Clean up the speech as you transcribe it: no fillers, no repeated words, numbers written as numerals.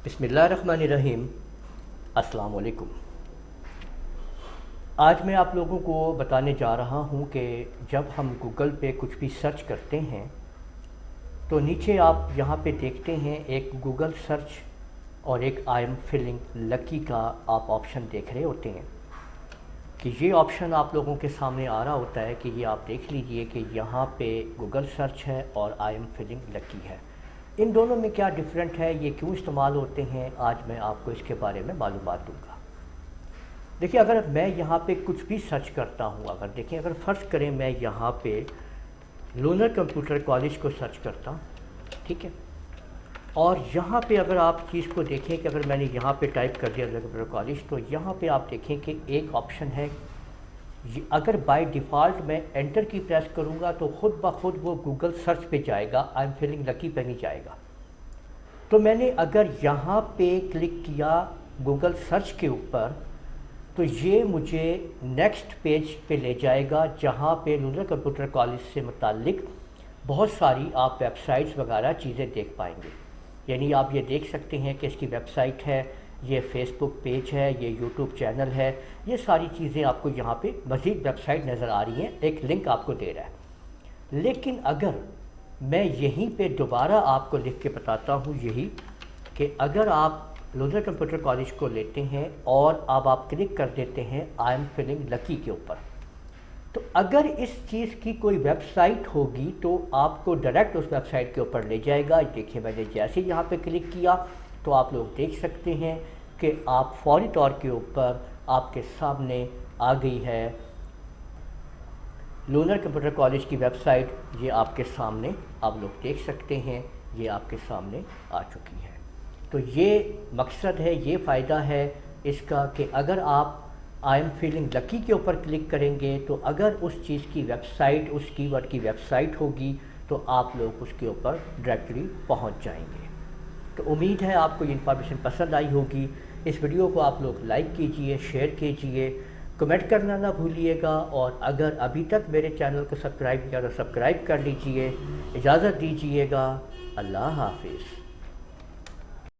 بسم اللہ الرحمن الرحیم۔ السلام علیکم۔ آج میں آپ لوگوں کو بتانے جا رہا ہوں کہ جب ہم گوگل پہ کچھ بھی سرچ کرتے ہیں تو نیچے آپ یہاں پہ دیکھتے ہیں ایک گوگل سرچ اور ایک آئی ایم فیلنگ لکی کا آپ آپشن دیکھ رہے ہوتے ہیں کہ یہ آپشن آپ لوگوں کے سامنے آ رہا ہوتا ہے کہ یہ آپ دیکھ لیجئے کہ یہاں پہ گوگل سرچ ہے اور آئی ایم فیلنگ لکی ہے۔ ان دونوں میں کیا ڈیفرنٹ ہے، یہ کیوں استعمال ہوتے ہیں، آج میں آپ کو اس کے بارے میں معلومات دوں گا۔ دیکھیں، اگر میں یہاں پہ کچھ بھی سرچ کرتا ہوں، اگر فرض کریں میں یہاں پہ لونر کمپیوٹر کالج کو سرچ کرتا ہوں، ٹھیک ہے، اور یہاں پہ اگر آپ چیز کو دیکھیں کہ اگر میں نے یہاں پہ ٹائپ کر دیا لونر کمپیوٹر کالج تو یہاں پہ آپ دیکھیں کہ ایک آپشن ہے، اگر بائی ڈیفالٹ میں انٹر کی پریس کروں گا تو خود بخود وہ گوگل سرچ پہ جائے گا، آئی ایم فیلنگ لکی پہ نہیں جائے گا۔ تو میں نے اگر یہاں پہ کلک کیا گوگل سرچ کے اوپر تو یہ مجھے نیکسٹ پیج پہ لے جائے گا جہاں پہ لونر کمپیوٹر کالج سے متعلق بہت ساری آپ ویب سائٹس وغیرہ چیزیں دیکھ پائیں گے۔ یعنی آپ یہ دیکھ سکتے ہیں کہ اس کی ویب سائٹ ہے، یہ فیس بک پیج ہے، یہ یوٹیوب چینل ہے، یہ ساری چیزیں آپ کو یہاں پہ مزید ویب سائٹ نظر آ رہی ہیں، ایک لنک آپ کو دے رہا ہے۔ لیکن اگر میں یہیں پہ دوبارہ آپ کو لکھ کے بتاتا ہوں یہی کہ اگر آپ لونر کمپیوٹر کالج کو لیتے ہیں اور اب آپ کلک کر دیتے ہیں آئی ایم فیلنگ لکی کے اوپر، تو اگر اس چیز کی کوئی ویب سائٹ ہوگی تو آپ کو ڈائریکٹ اس ویب سائٹ کے اوپر لے جائے گا۔ دیکھیں، میں نے جیسے یہاں پہ کلک کیا تو آپ لوگ دیکھ سکتے ہیں کہ آپ فوری طور کے اوپر آپ کے سامنے آ گئی ہے لونر کمپیوٹر کالج کی ویب سائٹ، یہ آپ کے سامنے آپ لوگ دیکھ سکتے ہیں، یہ آپ کے سامنے آ چکی ہے۔ تو یہ مقصد ہے، یہ فائدہ ہے اس کا کہ اگر آپ آئی ایم فیلنگ لکی کے اوپر کلک کریں گے تو اگر اس چیز کی ویب سائٹ، اس کی ورڈ کی ویب سائٹ ہوگی تو آپ لوگ اس کے اوپر ڈائریکٹلی پہنچ جائیں گے۔ تو امید ہے آپ کو یہ انفارمیشن پسند آئی ہوگی۔ اس ویڈیو کو آپ لوگ لائک کیجئے، شیئر کیجئے، کمنٹ کرنا نہ بھولیے گا، اور اگر ابھی تک میرے چینل کو سبسکرائب کیا تو سبسکرائب کر لیجئے۔ اجازت دیجئے گا، اللہ حافظ۔